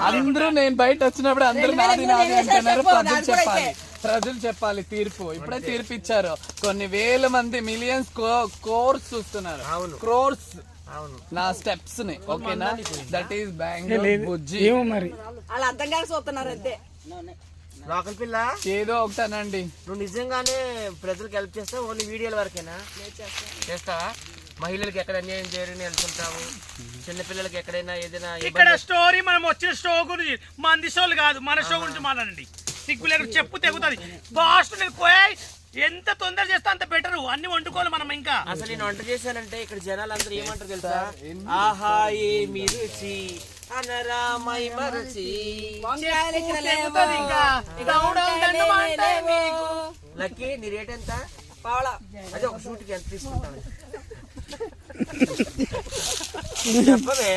అందరూ నేను బయట వచ్చినప్పుడు అందరూ నాది అంటున్నారు. ప్రజలు చెప్పాలి తీర్పు. ఇప్పుడే తీర్పు ఇచ్చారు. కొన్ని వేల మంది మిలియన్స్ కోర్స్ చూస్తున్నారు. క్రోర్స్ నా స్టెప్స్ ని. ఓకేనా? దట్ ఈస్ బెంగళూరు బుజ్జి. మరి వాళ్ళు అర్థం కాక చూస్తున్నారు అంతే. లోకల్ పిల్ల ఏదో ఒకటానండి. నువ్వు నిజంగానే ప్రజలకు హెల్ప్ చేస్తావు? ఓన్లీ వీడియోల వరకేనా చేస్తావా? మహిళలకు ఎక్కడ అన్యాయం చేయరని వెళ్తుంటావు, చిన్నపిల్లలకి ఎక్కడైనా ఏదైనా. ఇక్కడ స్టోరీ మనం వచ్చిన షో గురించి, మంది షోలు కాదు, మన షో గురించి మాట్లాడండి. సిగ్గు లేక చెప్పు తెగుతుంది. బాస్ట్ ఎంత తొందర చేస్తా అంత బెటర్. అన్ని వండుకోవాలి మనం. ఇంకా అసలు నేను వంట చేశానంటే ఇక్కడ జనాలు అందరూ ఏమంటారు తెలుసా? ఆహా ఏమి రుచి అనరామై మరచి. లక్కీ నీ రేట్ ఎంత? అదే ఒక షూట్కి ఎంత తీసుకుంటాను చెప్పవే.